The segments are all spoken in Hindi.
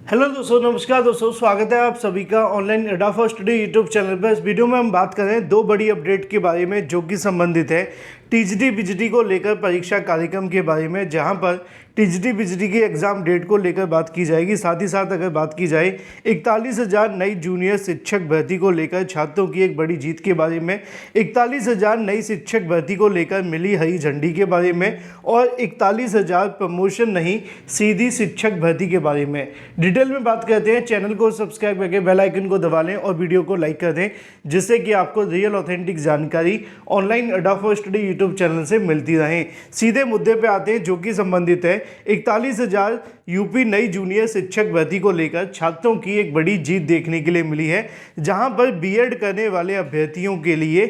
हेलो दोस्तों, नमस्कार दोस्तों, स्वागत है आप सभी का ऑनलाइन अड्डा फॉर स्टडी यूट्यूब चैनल पर। इस वीडियो में हम बात कर रहे हैं दो बड़ी अपडेट के बारे में जो कि संबंधित है टीजीटी बीजीटी को लेकर परीक्षा कार्यक्रम के बारे में, जहां पर टीजीटी बीजीटी की एग्ज़ाम डेट को लेकर बात की जाएगी। साथ ही साथ अगर बात की जाए 41,000 नई जूनियर शिक्षक भर्ती को लेकर छात्रों की एक बड़ी जीत के बारे में, 41,000 नई शिक्षक भर्ती को लेकर मिली हरी झंडी के बारे में और 41,000 प्रमोशन नहीं सीधी शिक्षक भर्ती के बारे में डिटेल में बात करते हैं। चैनल को सब्सक्राइब करके बेल आइकन को दबा लें और वीडियो को लाइक कर दें, जिससे कि आपको रियल ऑथेंटिक जानकारी ऑनलाइन अड्डा फॉर स्टडी यूट्यूब चैनल से मिलती रहे। सीधे मुद्दे पे आते हैं जो कि संबंधित है 41,000 यूपी नई जूनियर शिक्षक भर्ती को लेकर छात्रों की एक बड़ी जीत देखने के लिए मिली है, जहां पर बीएड करने वाले अभ्यर्थियों के लिए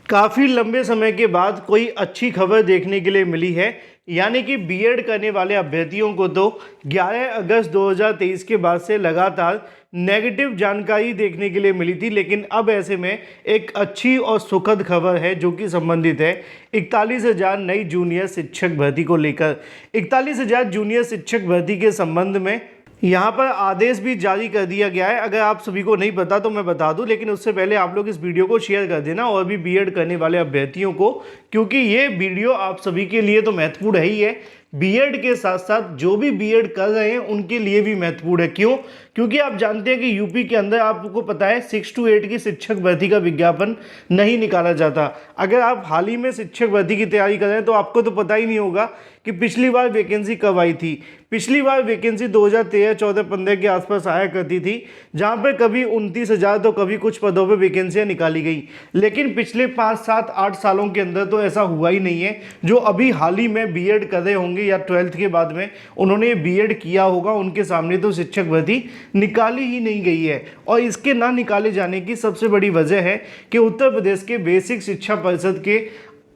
काफ़ी लंबे समय के बाद कोई अच्छी खबर देखने के लिए मिली है। यानी कि बीएड करने वाले अभ्यर्थियों को तो 11 अगस्त 2023 के बाद से लगातार नेगेटिव जानकारी देखने के लिए मिली थी, लेकिन अब ऐसे में एक अच्छी और सुखद खबर है जो कि संबंधित है 41,000 नई जूनियर शिक्षक भर्ती को लेकर। 41,000 जूनियर शिक्षक भर्ती के संबंध में यहाँ पर आदेश भी जारी कर दिया गया है। अगर आप सभी को नहीं पता तो मैं बता दूं, लेकिन उससे पहले आप लोग इस वीडियो को शेयर कर देना और भी बीएड करने वाले अभ्यर्थियों को, क्योंकि ये वीडियो आप सभी के लिए तो महत्वपूर्ण है ही है, बीएड के साथ साथ जो भी बीएड कर रहे हैं उनके लिए भी महत्वपूर्ण है। क्यों? क्योंकि आप जानते हैं कि यूपी के अंदर आपको पता है 6 to 8 की शिक्षक भर्ती का विज्ञापन नहीं निकाला जाता। अगर आप हाल ही में शिक्षक भर्ती की तैयारी कर रहे हैं तो आपको तो पता ही नहीं होगा कि पिछली बार वैकेंसी कब आई थी। पिछली बार वैकेंसी 2013, 14, 15 के आसपास आया करती थी, जहां पे कभी 29,000 तो कभी कुछ पदों पे वैकेंसियां निकाली गई। लेकिन पिछले 5, 7, 8 सालों के अंदर तो ऐसा हुआ ही नहीं है। जो अभी हाल ही में बीएड कर रहे होंगे या 12th के बाद में उन्होंने बीएड किया होगा, उनके सामने तो शिक्षक भर्ती निकाली ही नहीं गई है। और इसके ना निकाले जाने की सबसे बड़ी वजह है कि उत्तर प्रदेश के बेसिक शिक्षा परिषद के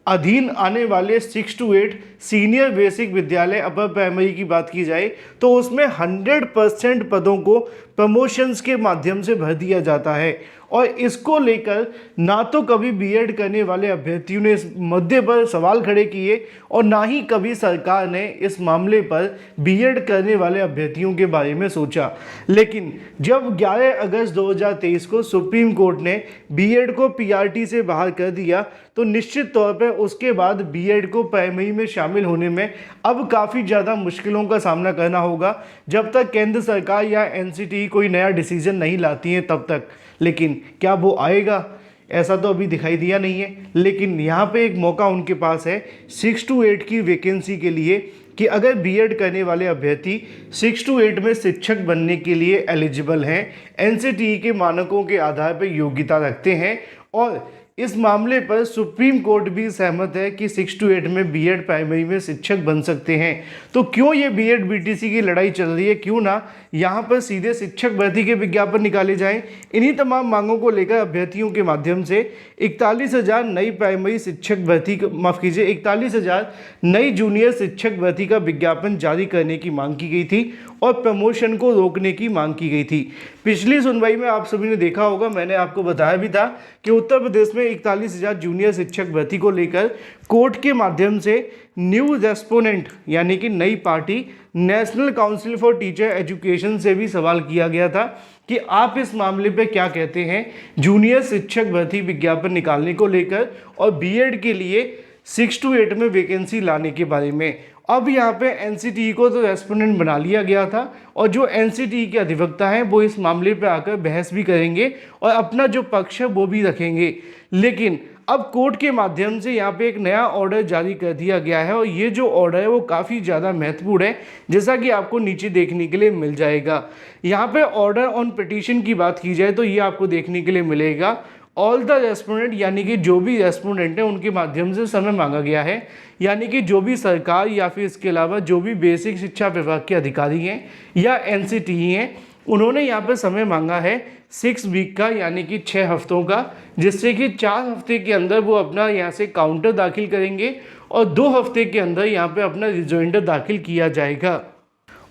अधीन आने वाले 6 to 8 सीनियर बेसिक विद्यालय अपर प्राइमरी की बात की जाए तो उसमें 100% पदों को प्रमोशंस के माध्यम से भर दिया जाता है। और इसको लेकर ना तो कभी बीएड करने वाले अभ्यर्थियों ने इस मुद्दे पर सवाल खड़े किए और ना ही कभी सरकार ने इस मामले पर बीएड करने वाले अभ्यर्थियों के बारे में सोचा। लेकिन जब 11 अगस्त 2023 को सुप्रीम कोर्ट ने बीएड को पीआरटी से बाहर कर दिया, तो निश्चित तौर पर उसके बाद बीएड को प्राइमरी में शामिल होने में अब काफ़ी ज़्यादा मुश्किलों का सामना करना होगा, जब तक केंद्र सरकार या एनसीटी कोई नया डिसीजन नहीं लाती है तब तक। लेकिन क्या वो आएगा? ऐसा तो अभी दिखाई दिया नहीं है। लेकिन यहाँ पे एक मौका उनके पास है 6 to 8 की वैकेंसी के लिए, कि अगर बीएड करने वाले अभ्यर्थी 6 to 8 में शिक्षक बनने के लिए एलिजिबल हैं, एनसीटीई के मानकों के आधार पर योग्यता रखते हैं, और इस मामले पर सुप्रीम कोर्ट भी सहमत है कि 6 to 8 में बीएड प्राइमरी में शिक्षक बन सकते हैं, तो क्यों ये बीएड बीटीसी की लड़ाई चल रही है? क्यों ना यहाँ पर सीधे शिक्षक भर्ती के विज्ञापन निकाले जाएं। इन्हीं तमाम मांगों को लेकर अभ्यर्थियों के माध्यम से 41,000 नई प्राइमरी शिक्षक भर्ती, माफ कीजिए, 41,000 नई जूनियर शिक्षक भर्ती का विज्ञापन जारी करने की मांग की गई थी और प्रमोशन को रोकने की मांग की गई थी। पिछली सुनवाई में आप सभी ने देखा होगा, मैंने आपको बताया भी था कि उत्तर प्रदेश में 41,000 जूनियर शिक्षक भर्ती को लेकर कोर्ट के माध्यम से न्यू रेस्पोनेंट यानी कि नई party national council for teacher education से भी सवाल किया गया था कि आप इस मामले पे क्या कहते हैं जूनियर शिक्षक भर्ती विज्ञापन निकालने को लेकर और बीएड के लिए 6 to 8 में वैकेंसी लाने के बारे में। अब यहाँ पे एनसीटीई को तो रेस्पोंडेंट बना लिया गया था, और जो एनसीटीई के अधिवक्ता हैं वो इस मामले पे आकर बहस भी करेंगे और अपना जो पक्ष है वो भी रखेंगे। लेकिन अब कोर्ट के माध्यम से यहाँ पे एक नया ऑर्डर जारी कर दिया गया है, और ये जो ऑर्डर है वो काफ़ी ज़्यादा महत्वपूर्ण है, जैसा कि आपको नीचे देखने के लिए मिल जाएगा। यहाँ पे ऑर्डर ऑन पिटीशन की बात की जाए तो ये आपको देखने के लिए मिलेगा। ऑल द रेस्पोंडेंट यानी कि जो भी रेस्पोंडेंट है उनके माध्यम से समय मांगा गया है, यानी कि जो भी सरकार या फिर इसके अलावा जो भी बेसिक शिक्षा विभाग के अधिकारी हैं या एनसीटीई हैं, उन्होंने यहाँ पर समय मांगा है 6 वीक का, यानी कि 6 हफ्तों का, जिससे कि 4 हफ्ते के अंदर वो अपना यहाँ से काउंटर दाखिल करेंगे और 2 हफ्ते के अंदर यहाँ पे अपना रिजोइंडर दाखिल किया जाएगा,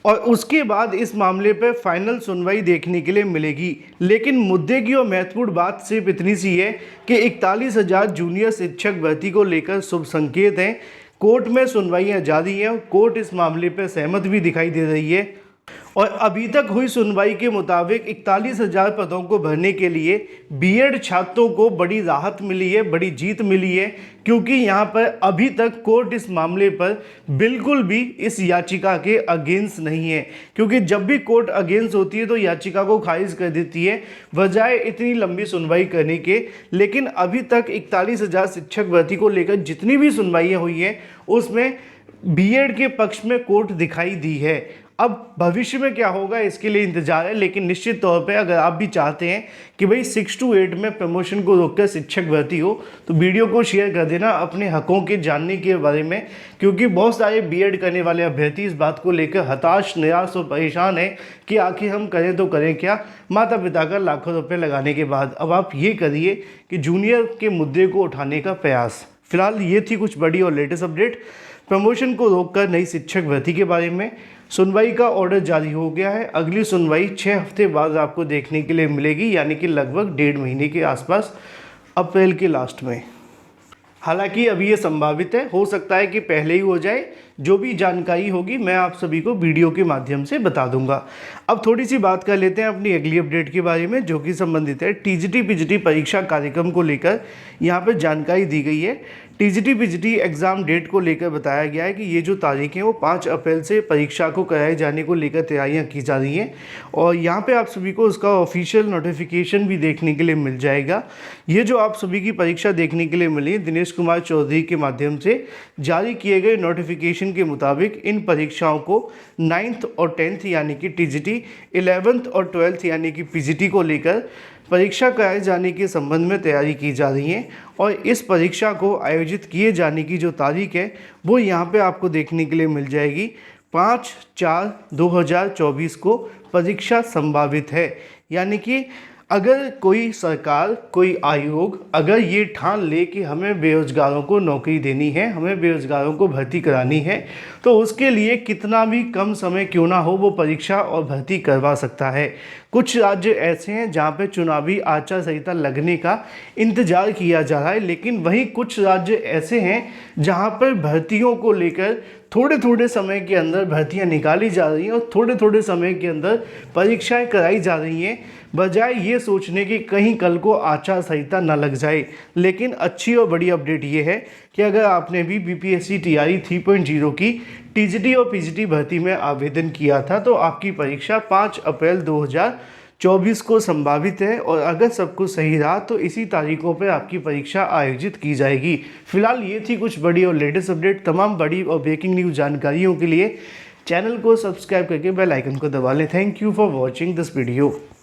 और उसके बाद इस मामले पर फाइनल सुनवाई देखने के लिए मिलेगी। लेकिन मुद्दे की और महत्वपूर्ण बात सिर्फ इतनी सी है कि 41,000 जूनियर शिक्षक भर्ती को लेकर शुभ संकेत हैं। कोर्ट में सुनवाइयाँ जारी हैं, कोर्ट इस मामले पर सहमत भी दिखाई दे रही है। और अभी तक हुई सुनवाई के मुताबिक 41,000 पदों को भरने के लिए बीएड छात्रों को बड़ी राहत मिली है, बड़ी जीत मिली है, क्योंकि यहाँ पर अभी तक कोर्ट इस मामले पर बिल्कुल भी इस याचिका के अगेंस्ट नहीं है। क्योंकि जब भी कोर्ट अगेंस्ट होती है तो याचिका को खारिज कर देती है बजाय इतनी लंबी सुनवाई करने के। लेकिन अभी तक 41,000 शिक्षक भर्ती को लेकर जितनी भी सुनवाइयाँ हुई हैं उसमें बीएड के पक्ष में कोर्ट दिखाई दी है। अब भविष्य में क्या होगा इसके लिए इंतजार है, लेकिन निश्चित तौर पे अगर आप भी चाहते हैं कि भाई 6 to 8 में प्रमोशन को रोककर शिक्षक भर्ती हो तो वीडियो को शेयर कर देना अपने हकों के जानने के बारे में। क्योंकि बहुत सारे बीएड करने वाले अभ्यर्थी इस बात को लेकर हताश, निराश और परेशान है कि आखिर हम करें तो करें क्या, माता पिता का लाखों रुपये लगाने के बाद। अब आप ये करिए कि जूनियर के मुद्दे को उठाने का प्रयास। फिलहाल ये थी कुछ बड़ी और लेटेस्ट अपडेट प्रमोशन को रोककर नई शिक्षक भर्ती के बारे में। सुनवाई का ऑर्डर जारी हो गया है। अगली सुनवाई 6 हफ्ते बाद आपको देखने के लिए मिलेगी, यानी कि लगभग 1.5 महीने के आसपास, अप्रैल के लास्ट में। हालांकि अभी ये संभावित है, हो सकता है कि पहले ही हो जाए। जो भी जानकारी होगी मैं आप सभी को वीडियो के माध्यम से बता दूंगा। अब थोड़ी सी बात कर लेते हैं अपनी अगली अपडेट के बारे में, जो कि संबंधित है टीजीटी पीजीटी परीक्षा कार्यक्रम को लेकर। यहाँ पर जानकारी दी गई है। टीजीटी पीजीटी एग्ज़ाम डेट को लेकर बताया गया है कि ये जो तारीख है वो 5 अप्रैल से परीक्षा को कराए जाने को लेकर तैयारियां की जा रही हैं। और यहाँ पे आप सभी को उसका ऑफिशियल नोटिफिकेशन भी देखने के लिए मिल जाएगा। ये जो आप सभी की परीक्षा देखने के लिए मिली दिनेश कुमार चौधरी के माध्यम से जारी किए गए नोटिफिकेशन के मुताबिक इन परीक्षाओं को 9th और 10th यानी कि टीजीटी, 11th और 12th यानी कि पीजीटी को लेकर परीक्षा कराए जाने के संबंध में तैयारी की जा रही है। और इस परीक्षा को आयोजित किए जाने की जो तारीख है वो यहाँ पे आपको देखने के लिए मिल जाएगी। 5/4/2024 को परीक्षा संभावित है। यानी कि अगर कोई सरकार, कोई आयोग अगर ये ठान ले कि हमें बेरोजगारों को नौकरी देनी है, हमें बेरोजगारों को भर्ती करानी है, तो उसके लिए कितना भी कम समय क्यों ना हो वो परीक्षा और भर्ती करवा सकता है। कुछ राज्य ऐसे हैं जहाँ पे चुनावी आचार संहिता लगने का इंतजार किया जा रहा है, लेकिन वहीं कुछ राज्य ऐसे हैं जहाँ पर भर्तियों को लेकर थोड़े थोड़े समय के अंदर भर्तियां निकाली जा रही हैं और थोड़े थोड़े समय के अंदर परीक्षाएं कराई जा रही हैं, बजाय ये सोचने की कहीं कल को आचार संहिता न लग जाए। लेकिन अच्छी और बड़ी अपडेट ये है कि अगर आपने भी बीपीएससी टीआरई 3.0 की टीजीटी और पीजीटी भर्ती में आवेदन किया था तो आपकी परीक्षा 5 अप्रैल 2024 को संभावित है। और अगर सब कुछ सही रहा तो इसी तारीखों पर आपकी परीक्षा आयोजित की जाएगी। फिलहाल ये थी कुछ बड़ी और लेटेस्ट अपडेट। तमाम बड़ी और ब्रेकिंग न्यूज़ जानकारियों के लिए चैनल को सब्सक्राइब करके बेल आइकन को दबा लें। Thank you for watching this video.